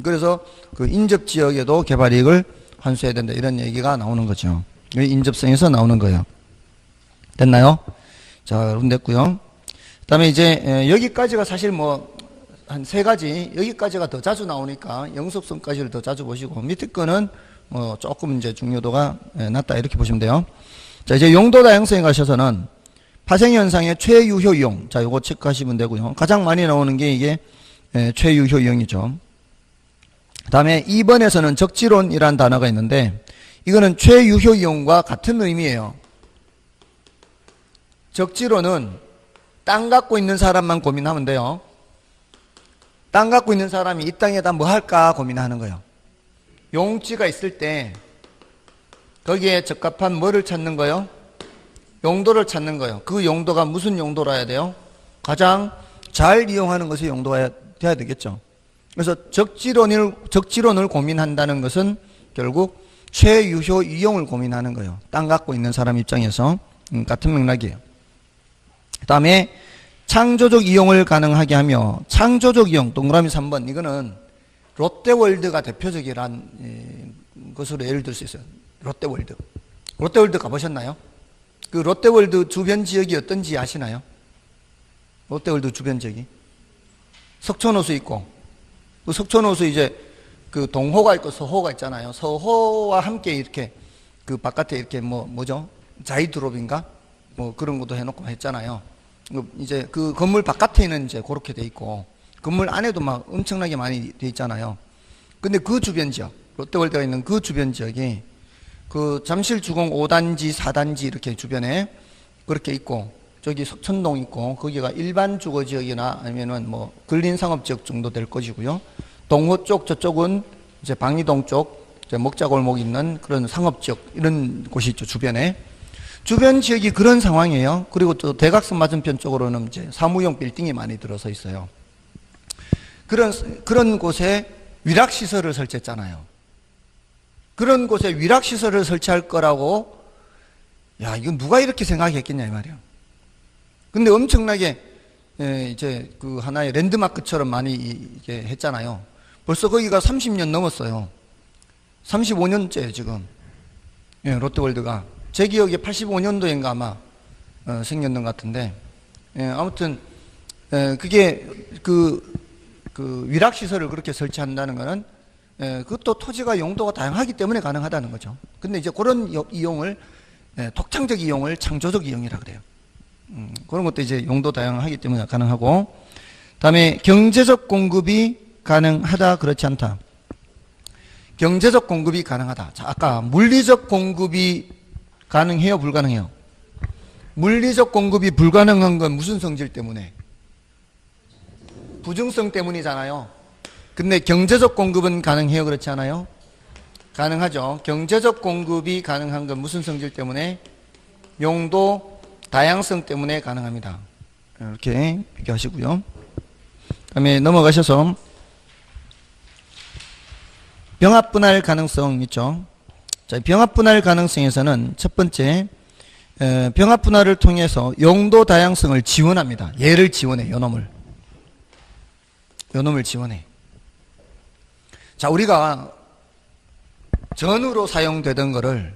[SPEAKER 1] 그래서 그 인접 지역에도 개발이익을 환수해야 된다. 이런 얘기가 나오는 거죠. 인접성에서 나오는 거예요. 됐나요? 자, 여러분 됐고요. 그 다음에 이제 여기까지가 사실 뭐 한 세 가지, 여기까지가 더 자주 나오니까 영속성까지를 더 자주 보시고 밑에 거는 뭐 조금 이제 중요도가 낮다 이렇게 보시면 돼요. 자, 이제 용도 다양성에 가셔서는 파생현상의 최유효 이용. 자, 요거 체크하시면 되고요. 가장 많이 나오는 게 이게 최유효 이용이죠. 그 다음에 2번에서는 적지론이라는 단어가 있는데 이거는 최유효 이용과 같은 의미예요. 적지론은 땅 갖고 있는 사람만 고민하면 돼요. 땅 갖고 있는 사람이 이 땅에다 뭐 할까 고민하는 거예요. 용지가 있을 때 거기에 적합한 뭐를 찾는 거예요? 용도를 찾는 거예요. 그 용도가 무슨 용도라 해야 돼요? 가장 잘 이용하는 것이 용도가 돼야 되겠죠. 그래서 적지론을 고민한다는 것은 결국 최유효 이용을 고민하는 거예요. 땅 갖고 있는 사람 입장에서 같은 맥락이에요. 그 다음에 창조적 이용을 가능하게 하며 창조적 이용 동그라미 3번 이거는 롯데월드가 대표적이란 것으로 예를 들 수 있어요. 롯데월드 가보셨나요? 그 롯데월드 주변 지역이 어떤지 아시나요? 롯데월드 주변 지역이 석촌호수 있고 그 석촌호수 이제 그 동호가 있고 서호가 있잖아요. 서호와 함께 이렇게 그 바깥에 이렇게 뭐죠? 자이드롭인가? 뭐 그런 것도 해놓고 했잖아요. 이제 그 건물 바깥에는 이제 그렇게 돼 있고 건물 안에도 막 엄청나게 많이 돼 있잖아요. 근데 그 주변 지역, 롯데월드가 있는 그 주변 지역이 그 잠실주공 5단지, 4단지 이렇게 주변에 그렇게 있고 저기 석천동 있고 거기가 일반 주거 지역이나 아니면은 뭐 근린 상업 지역 정도 될 것이고요. 동호 쪽 저쪽은 이제 방이동 쪽 이제 먹자골목 있는 그런 상업 지역 이런 곳이 있죠, 주변에. 주변 지역이 그런 상황이에요. 그리고 또 대각선 맞은편 쪽으로는 이제 사무용 빌딩이 많이 들어서 있어요. 그런 곳에 위락시설을 설치했잖아요. 그런 곳에 위락시설을 설치할 거라고, 야, 이건 누가 이렇게 생각했겠냐, 이 말이에요. 근데 엄청나게, 이제 그 하나의 랜드마크처럼 많이 이게 했잖아요. 벌써 거기가 30년 넘었어요. 35년째 지금. 예, 롯데월드가. 제 기억에 85년도인가 아마 생겼는 것 같은데, 아무튼 그게 그 위락시설을 그렇게 설치한다는 거는 그것도 토지가 용도가 다양하기 때문에 가능하다는 거죠. 근데 이제 그런 이용을 독창적 이용을 창조적 이용이라 그래요. 그런 것도 이제 용도 다양하기 때문에 가능하고, 다음에 경제적 공급이 가능하다, 그렇지 않다. 경제적 공급이 가능하다. 자, 아까 물리적 공급이 가능해요, 불가능해요? 물리적 공급이 불가능한 건 무슨 성질 때문에? 부증성 때문이잖아요. 근데 경제적 공급은 가능해요, 그렇지 않아요? 가능하죠. 경제적 공급이 가능한 건 무슨 성질 때문에? 용도 다양성 때문에 가능합니다. 이렇게 비교하시고요. 그다음에 넘어가셔서 병합 분할 가능성 있죠. 자, 병합 분할 가능성에서는 첫 번째, 병합 분할을 통해서 용도 다양성을 지원합니다. 얘를 지원해, 요놈을 지원해. 자, 우리가 전으로 사용되던 거를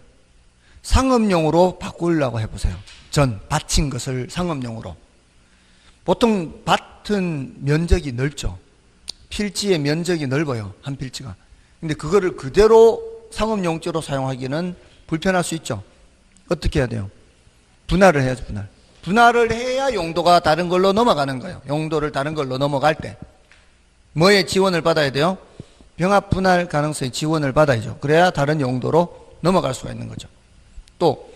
[SPEAKER 1] 상업용으로 바꾸려고 해보세요. 밭인 것을 상업용으로. 보통 밭은 면적이 넓죠. 필지의 면적이 넓어요, 한 필지가. 근데 그거를 그대로 상업용지로 사용하기는 불편할 수 있죠. 어떻게 해야 돼요? 분할을 해야죠, 분할. 분할을 해야 용도가 다른 걸로 넘어가는 거예요. 용도를 다른 걸로 넘어갈 때. 뭐에 지원을 받아야 돼요? 병합 분할 가능성의 지원을 받아야죠. 그래야 다른 용도로 넘어갈 수가 있는 거죠. 또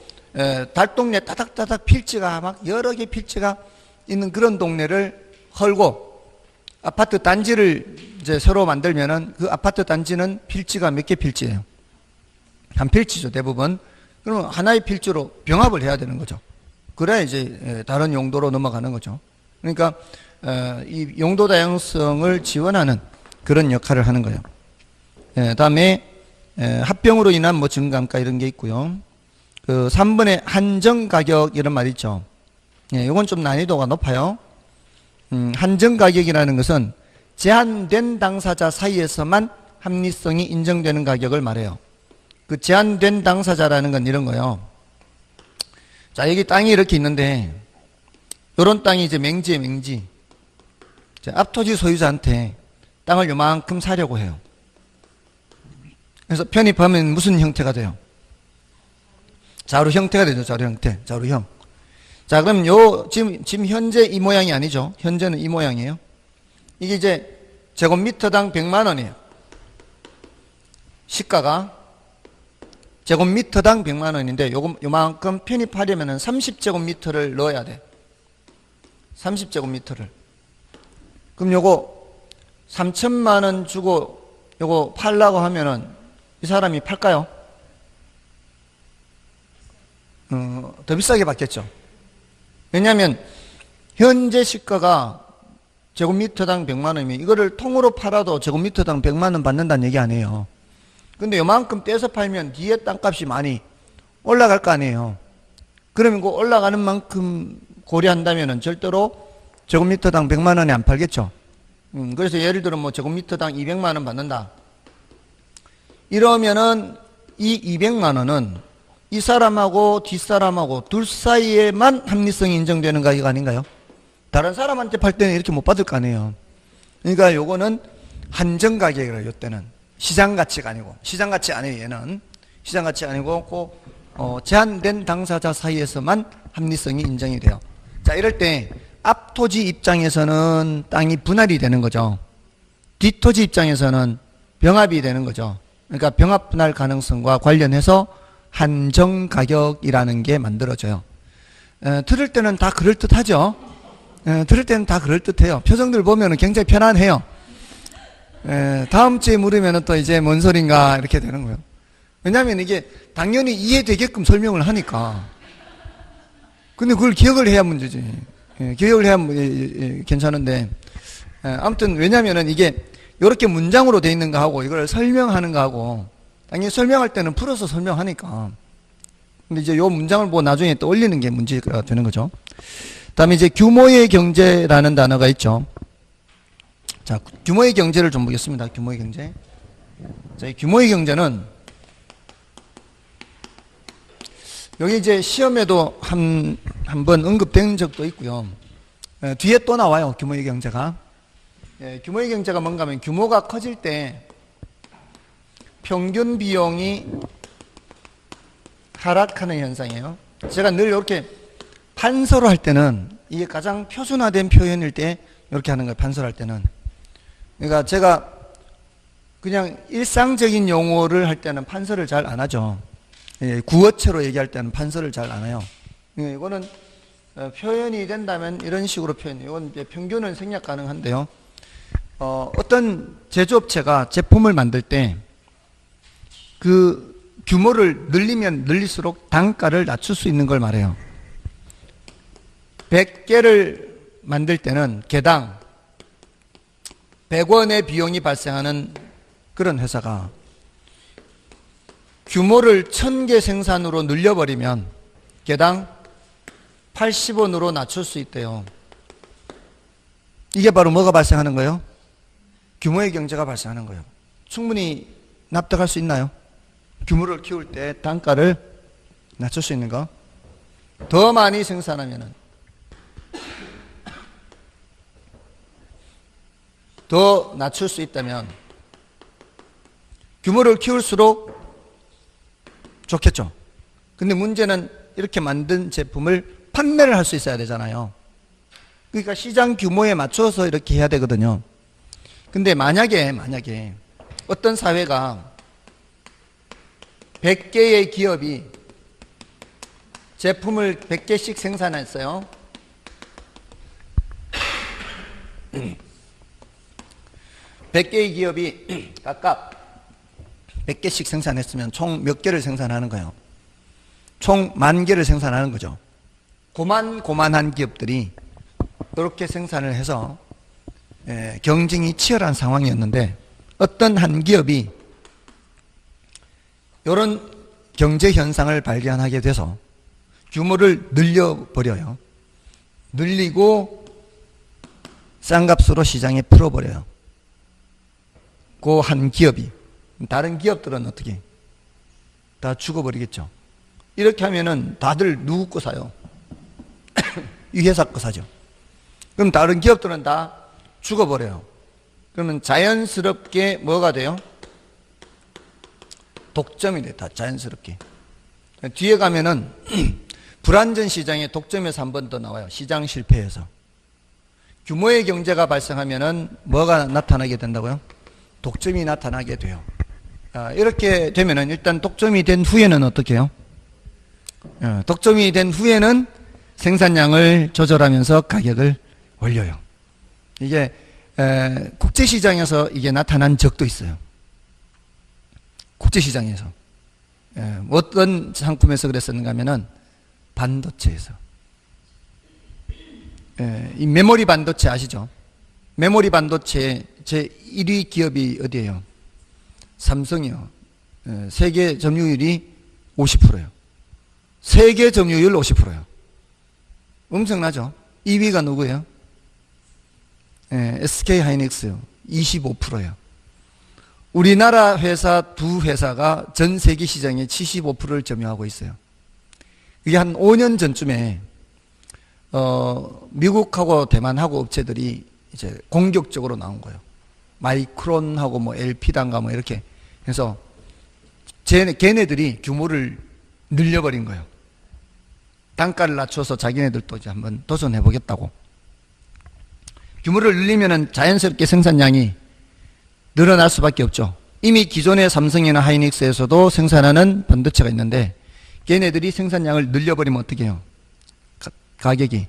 [SPEAKER 1] 달동네 따닥따닥 필지가 막 여러 개 필지가 있는 그런 동네를 헐고 아파트 단지를 이제 새로 만들면은 그 아파트 단지는 필지가 몇 개 필지예요? 한 필지죠, 대부분. 그러면 하나의 필지로 병합을 해야 되는 거죠. 그래야 이제 다른 용도로 넘어가는 거죠. 그러니까 이 용도 다양성을 지원하는 그런 역할을 하는 거예요. 다음에 합병으로 인한 뭐 증감가 이런 게 있고요. 그 3번에 한정 가격 이런 말 있죠. 이건 좀 난이도가 높아요. 한정 가격이라는 것은 제한된 당사자 사이에서만 합리성이 인정되는 가격을 말해요. 그 제한된 당사자라는 건 이런 거예요. 자, 여기 땅이 이렇게 있는데 이런 땅이 이제 맹지예요, 맹지. 앞토지 소유자한테 땅을 요만큼 사려고 해요. 그래서 편입하면 무슨 형태가 돼요? 자루 형태가 되죠, 자루 형태. 자루형. 자, 그럼 지금 현재 이 모양이 아니죠. 현재는 이 모양이에요. 이게 이제 제곱미터당 100만 원이에요. 시가가 제곱미터당 100만 원인데 요만큼 편입하려면 30제곱미터를 넣어야 돼. 30제곱미터를. 그럼 요거 3천만 원 주고 요거 팔라고 하면은 이 사람이 팔까요? 더 비싸게 받겠죠. 왜냐하면 현재 시가가 제곱미터당 100만 원이면 이거를 통으로 팔아도 제곱미터당 100만 원 받는다는 얘기 아니에요. 근데 요만큼 떼서 팔면 뒤에 땅값이 많이 올라갈 거 아니에요. 그러면 그 올라가는 만큼 고려한다면 절대로 제곱미터당 100만 원에 안 팔겠죠. 그래서 예를 들어 뭐 제곱미터당 200만 원 받는다. 이러면은 이 200만 원은 이 사람하고 뒷사람하고 둘 사이에만 합리성이 인정되는 가격 아닌가요? 다른 사람한테 팔 때는 이렇게 못 받을 거 아니에요. 그러니까 요거는 한정 가격이라요, 요때는. 시장 가치가 아니고, 시장 가치 아니에요, 얘는. 시장 가치 아니고, 제한된 당사자 사이에서만 합리성이 인정이 돼요. 자, 이럴 때, 앞토지 입장에서는 땅이 분할이 되는 거죠. 뒷토지 입장에서는 병합이 되는 거죠. 그러니까 병합 분할 가능성과 관련해서 한정 가격이라는 게 만들어져요. 들을 때는 다 그럴듯하죠. 들을 때는 다 그럴듯해요. 표정들 보면 굉장히 편안해요. 다음 주에 물으면 또 이제 뭔 소린가 이렇게 되는 거예요. 왜냐하면 이게 당연히 이해되게끔 설명을 하니까. 근데 그걸 기억을 해야 문제지. 기억을 해야 괜찮은데. 아무튼 왜냐하면 이게 이렇게 문장으로 돼 있는 거 하고 이걸 설명하는 거 하고 당연히 설명할 때는 풀어서 설명하니까. 근데 이제 요 문장을 보고 나중에 또 올리는 게 문제가 되는 거죠. 다음에 이제 규모의 경제라는 단어가 있죠. 자, 규모의 경제를 좀 보겠습니다. 규모의 경제. 자, 이 규모의 경제는 여기 이제 시험에도 한 번 언급된 적도 있고요. 뒤에 또 나와요. 규모의 경제가. 규모의 경제가 뭔가 하면 규모가 커질 때 평균 비용이 하락하는 현상이에요. 제가 늘 이렇게 판서로 할 때는 이게 가장 표준화된 표현일 때 이렇게 하는 거예요. 판서로 할 때는. 그러니까 제가 그냥 일상적인 용어를 할 때는 판서를 잘 안 하죠. 구어체로 얘기할 때는 판서를 잘 안 해요. 이거는 표현이 된다면 이런 식으로 표현해요. 이건 이제 평균은 생략 가능한데요. 어떤 제조업체가 제품을 만들 때 그 규모를 늘리면 늘릴수록 단가를 낮출 수 있는 걸 말해요. 100개를 만들 때는 개당 100원의 비용이 발생하는 그런 회사가 규모를 1000개 생산으로 늘려버리면 개당 80원으로 낮출 수 있대요. 이게 바로 뭐가 발생하는 거예요? 규모의 경제가 발생하는 거예요. 충분히 납득할 수 있나요? 규모를 키울 때 단가를 낮출 수 있는 거. 더 많이 생산하면은 더 낮출 수 있다면 규모를 키울수록 좋겠죠. 근데 문제는 이렇게 만든 제품을 판매를 할 수 있어야 되잖아요. 그러니까 시장 규모에 맞춰서 이렇게 해야 되거든요. 근데 만약에 어떤 사회가 100개의 기업이 제품을 100개씩 생산했어요. 100개의 기업이 각각 100개씩 생산했으면 총 몇 개를 생산하는 거예요? 총 10,000개를 생산하는 거죠. 고만한 기업들이 그렇게 생산을 해서 경쟁이 치열한 상황이었는데 어떤 한 기업이 이런 경제 현상을 발견하게 돼서 규모를 늘려버려요. 늘리고 싼 값으로 시장에 풀어버려요. 그 한 기업이. 다른 기업들은 어떻게? 다 죽어버리겠죠. 이렇게 하면은 다들 누구 거 사요? 이 회사 거 사죠. 그럼 다른 기업들은 다 죽어버려요. 그러면 자연스럽게 뭐가 돼요? 독점이 돼, 다 자연스럽게. 뒤에 가면은 불안전 시장에 독점에서 한 번 더 나와요. 시장 실패해서. 규모의 경제가 발생하면은 뭐가 나타나게 된다고요? 독점이 나타나게 돼요. 이렇게 되면은 일단 독점이 된 후에는 어떻게 해요? 독점이 된 후에는 생산량을 조절하면서 가격을 올려요. 이게 국제시장에서 이게 나타난 적도 있어요. 국제시장에서. 어떤 상품에서 그랬었는가 하면은 반도체에서. 이 메모리 반도체 아시죠? 메모리 반도체 제 1위 기업이 어디예요? 삼성이요. 세계 점유율이 50%예요. 세계 점유율 50%예요. 엄청나죠? 2위가 누구예요? SK 하이닉스요. 25%예요. 우리나라 회사 두 회사가 전 세계 시장의 75%를 점유하고 있어요. 이게 한 5년 전쯤에 미국하고 대만하고 업체들이 이제 공격적으로 나온 거예요. 마이크론하고 뭐 LP단가 뭐 이렇게 해서 걔네들이 규모를 늘려버린 거예요. 단가를 낮춰서 자기네들도 이제 한번 도전해 보겠다고. 규모를 늘리면은 자연스럽게 생산량이 늘어날 수밖에 없죠. 이미 기존의 삼성이나 하이닉스에서도 생산하는 반도체가 있는데 걔네들이 생산량을 늘려버리면 어떻게 해요? 가격이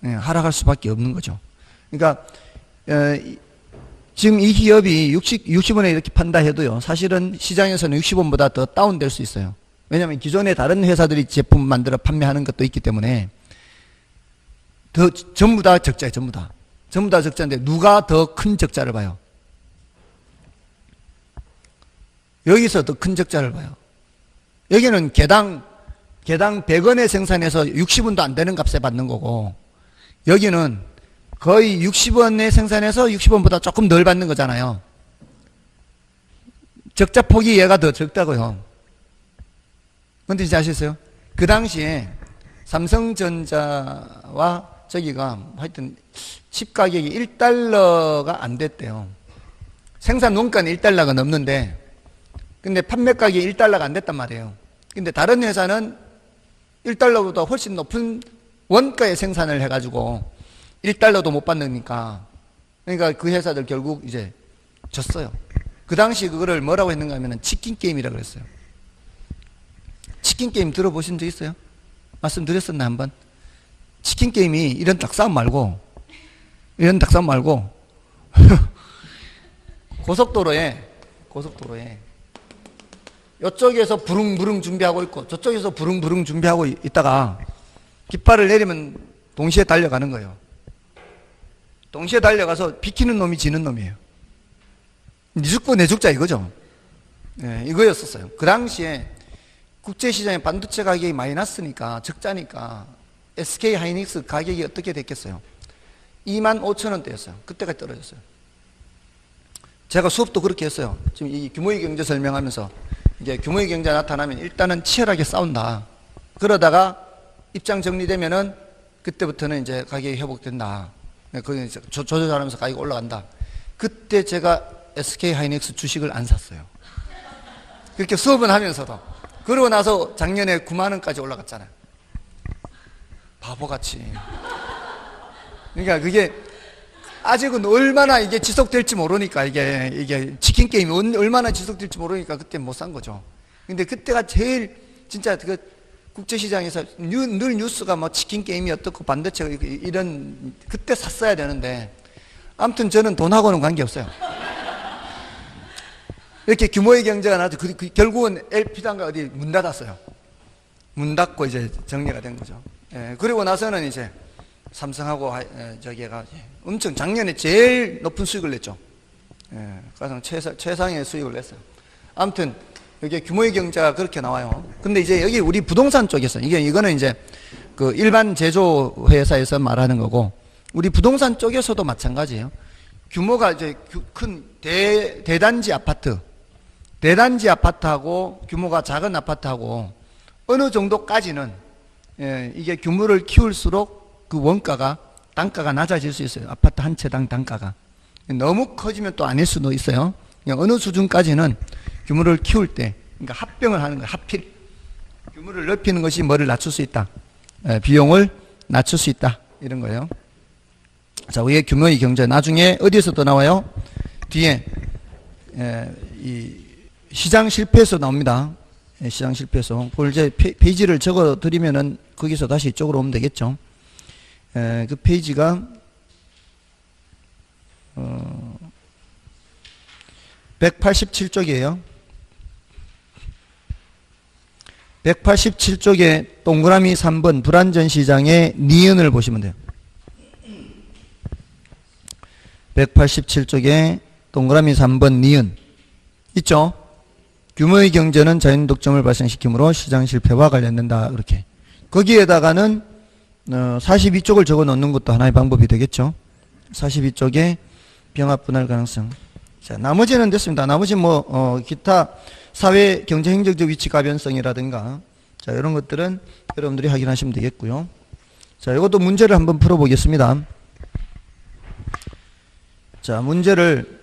[SPEAKER 1] 하락할 수밖에 없는 거죠. 그러니까 지금 이 기업이 60원에 이렇게 판다 해도요, 사실은 시장에서는 60원보다 더 다운될 수 있어요. 왜냐하면 기존에 다른 회사들이 제품 만들어 판매하는 것도 있기 때문에 전부 다 적자예요. 전부 다 적자인데 누가 더 큰 적자를 봐요? 여기서 더 큰 적자를 봐요. 여기는 개당 100원에 생산해서 60원도 안 되는 값에 받는 거고, 여기는 거의 60원에 생산해서 60원보다 조금 덜 받는 거잖아요. 적자 폭이 얘가 더 적다고요. 뭔지 아시겠어요? 그 당시에 삼성전자와 저기가 하여튼 칩 가격이 1달러가 안 됐대요. 생산 원가는 1달러가 넘는데 근데 판매 가격이 1달러가 안 됐단 말이에요. 근데 다른 회사는 1달러보다 훨씬 높은 원가에 생산을 해가지고 1달러도 못 받으니까, 그러니까 그 회사들 결국 이제 졌어요. 그 당시 그거를 뭐라고 했는가 하면 치킨 게임이라고 그랬어요. 치킨 게임 들어보신 적 있어요? 말씀드렸었나 한번? 치킨 게임이 이런 닭싸움 말고 고속도로에 이쪽에서 부릉부릉 준비하고 있고 저쪽에서 부릉부릉 준비하고 있다가 깃발을 내리면 동시에 달려가는 거예요. 동시에 달려가서 비키는 놈이 지는 놈이에요. 니 죽고 내 죽자 이거죠. 네, 이거였었어요. 그 당시에 국제시장에 반도체 가격이 많이 났으니까, 적자니까 SK 하이닉스 가격이 어떻게 됐겠어요? 25,000원대였어요. 그때까지 떨어졌어요. 제가 수업도 그렇게 했어요. 지금 이 규모의 경제 설명하면서 이제 규모의 경제가 나타나면 일단은 치열하게 싸운다. 그러다가 입장 정리되면은 그때부터는 이제 가격이 회복된다. 그게 조절하면서 가격이 올라간다. 그때 제가 SK 하이닉스 주식을 안 샀어요. 그렇게 수업은 하면서도. 그러고 나서 작년에 9만 원까지 올라갔잖아요. 바보같이. 그러니까 그게 아직은 얼마나 이게 지속될지 모르니까 이게 치킨 게임이 얼마나 지속될지 모르니까 그때 못 산 거죠. 근데 그때가 제일 진짜 그 국제시장에서 늘 뉴스가 뭐 치킨 게임이 어떻고 반도체 이런 그때 샀어야 되는데 아무튼 저는 돈하고는 관계없어요. 이렇게 규모의 경제가 나도 결국은 LP단가 어디 문 닫았어요. 문 닫고 이제 정리가 된 거죠. 예, 그리고 나서는 이제 삼성하고 저기가 엄청 작년에 제일 높은 수익을 냈죠. 예, 가장 최상의 수익을 냈어요. 아무튼 여기 규모의 경제가 그렇게 나와요. 근데 이제 여기 우리 부동산 쪽에서 이거는 이제 그 일반 제조 회사에서 말하는 거고 우리 부동산 쪽에서도 마찬가지예요. 규모가 이제 큰 대단지 아파트하고 규모가 작은 아파트하고 어느 정도까지는 이게 규모를 키울수록 그 단가가 낮아질 수 있어요. 아파트 한 채당 단가가. 너무 커지면 또 아닐 수도 있어요. 그냥 어느 수준까지는 규모를 키울 때, 그러니까 합병을 하는 거예요. 합필. 규모를 넓히는 것이 뭐를 낮출 수 있다. 비용을 낮출 수 있다. 이런 거예요. 자, 위에 규모의 경제. 나중에 어디에서 또 나와요? 뒤에, 이 시장 실패에서 나옵니다. 시장 실패에서. 그걸 이제 페이지를 적어 드리면은 거기서 다시 이쪽으로 오면 되겠죠. 그 페이지가, 187쪽이에요. 187쪽에 동그라미 3번 불안전 시장의 니은을 보시면 돼요. 187쪽에 동그라미 3번 니은 있죠? 규모의 경제는 자연 독점을 발생시키므로 시장 실패와 관련된다. 그렇게. 거기에다가는 42쪽을 적어 놓는 것도 하나의 방법이 되겠죠. 42쪽에 병합 분할 가능성. 자, 나머지는 됐습니다. 나머지 기타 사회 경제 행정적 위치 가변성이라든가 자, 이런 것들은 여러분들이 확인하시면 되겠고요. 자, 이것도 문제를 한번 풀어보겠습니다. 자, 문제를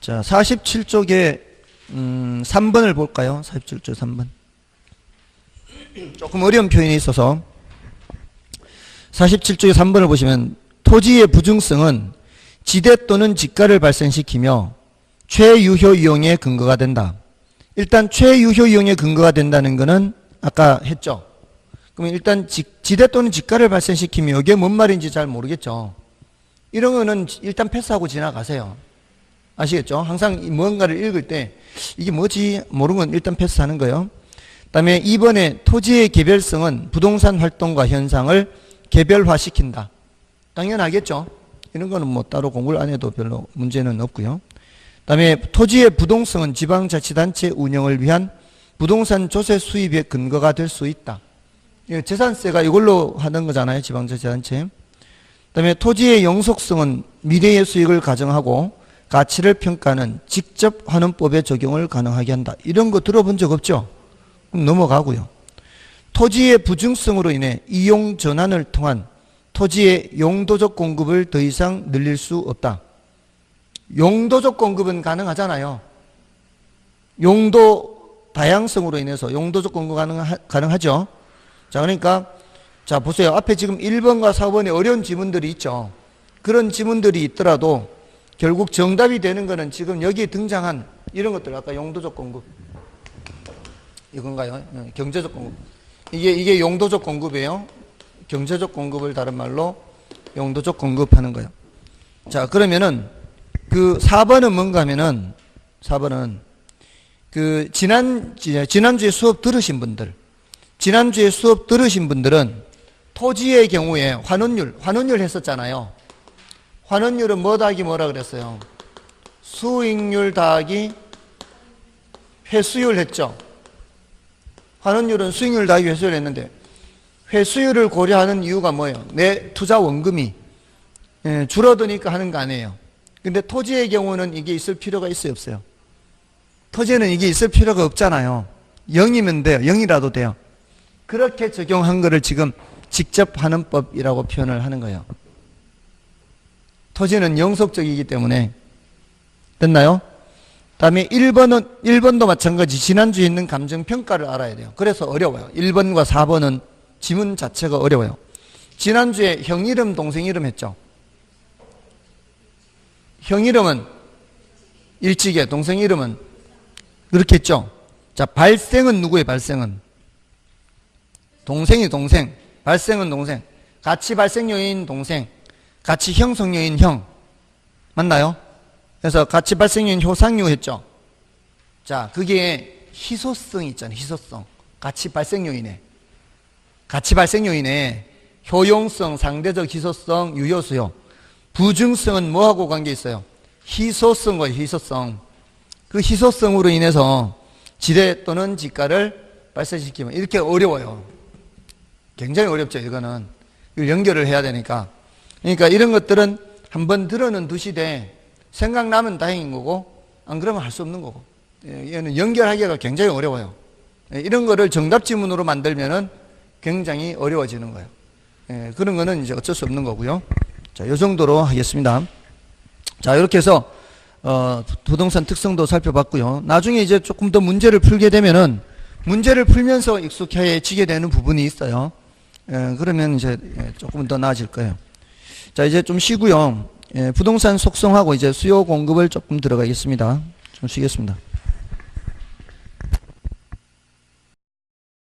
[SPEAKER 1] 자, 47쪽에 3번을 볼까요? 47쪽 3번. 조금 어려운 표현이 있어서 47쪽에 3번을 보시면 토지의 부증성은 지대 또는 지가를 발생시키며 최유효 이용의 근거가 된다. 일단 최유효 이용의 근거가 된다는 것은 아까 했죠. 그러면 일단 지대 또는 지가를 발생시키며 이게 뭔 말인지 잘 모르겠죠. 이런 거는 일단 패스하고 지나가세요. 아시겠죠? 항상 무언가를 읽을 때 이게 뭐지 모르는 건 일단 패스하는 거예요. 그 다음에 2번에 토지의 개별성은 부동산 활동과 현상을 개별화시킨다. 당연하겠죠. 이런 거는 뭐 따로 공부를 안 해도 별로 문제는 없고요. 그 다음에 토지의 부동성은 지방자치단체 운영을 위한 부동산 조세 수입의 근거가 될 수 있다. 재산세가 이걸로 하는 거잖아요. 지방자치단체. 그 다음에 토지의 영속성은 미래의 수익을 가정하고 가치를 평가하는 직접 환원법의 적용을 가능하게 한다. 이런 거 들어본 적 없죠? 그럼 넘어가고요. 토지의 부증성으로 인해 이용 전환을 통한 토지의 용도적 공급을 더 이상 늘릴 수 없다. 용도적 공급은 가능하잖아요. 용도 다양성으로 인해서 용도적 공급 가능하죠. 자, 그러니까 자 보세요. 앞에 지금 1번과 4번에 어려운 지문들이 있죠. 그런 지문들이 있더라도 결국 정답이 되는 거는 지금 여기에 등장한 이런 것들, 아까 용도적 공급. 이건가요? 경제적 공급. 이게 용도적 공급이에요. 경제적 공급을 다른 말로 용도적 공급하는 거예요. 자, 그러면은 그 4번은 뭔가 하면은 4번은 그 지난주에 수업 들으신 분들은 토지의 경우에 환원율 했었잖아요. 환원율은 뭐 더하기 뭐라 그랬어요? 수익률 더하기 회수율 했죠. 환원율은 수익률 더하기 회수율 했는데 회수율을 고려하는 이유가 뭐예요? 내 투자 원금이 줄어드니까 하는 거 아니에요. 근데 토지의 경우는 이게 있을 필요가 있어요, 없어요? 토지에는 이게 있을 필요가 없잖아요. 0이면 돼요. 0이라도 돼요. 그렇게 적용한 거를 지금 직접 환원법이라고 표현을 하는 거예요. 토지는 영속적이기 때문에. 됐나요? 다음에 1번도 마찬가지 지난주에 있는 감정평가를 알아야 돼요. 그래서 어려워요. 1번과 4번은 지문 자체가 어려워요. 지난주에 형 이름, 동생 이름 했죠. 형 이름은 일찍에, 동생 이름은 그렇게 했죠. 자, 발생은 누구예요? 발생은 동생이 동생, 발생은 동생, 같이 발생 요인 동생, 같이 형성 요인 형, 맞나요? 그래서 같이 발생 요인 효상유 했죠. 자, 그게 희소성 있잖아요. 희소성, 같이 발생 요인에, 같이 발생 요인에 효용성, 상대적 희소성, 유효수요. 부증성은 뭐하고 관계 있어요? 희소성과 희소성. 그 희소성으로 인해서 지대 또는 지가를 발생시키면 이렇게 어려워요. 굉장히 어렵죠. 이거는 이걸 연결을 해야 되니까. 그러니까 이런 것들은 한번 들어는 두시되 생각나면 다행인 거고 안 그러면 할 수 없는 거고. 얘는 연결하기가 굉장히 어려워요. 이런 거를 정답 지문으로 만들면은 굉장히 어려워지는 거예요. 그런 거는 이제 어쩔 수 없는 거고요. 자, 이 정도로 하겠습니다. 자, 이렇게 해서 부동산 특성도 살펴봤고요. 나중에 이제 조금 더 문제를 풀게 되면은 문제를 풀면서 익숙해지게 되는 부분이 있어요. 그러면 이제 조금 더 나아질 거예요. 자, 이제 좀 쉬고요. 부동산 속성하고 이제 수요 공급을 조금 들어가겠습니다. 좀 쉬겠습니다.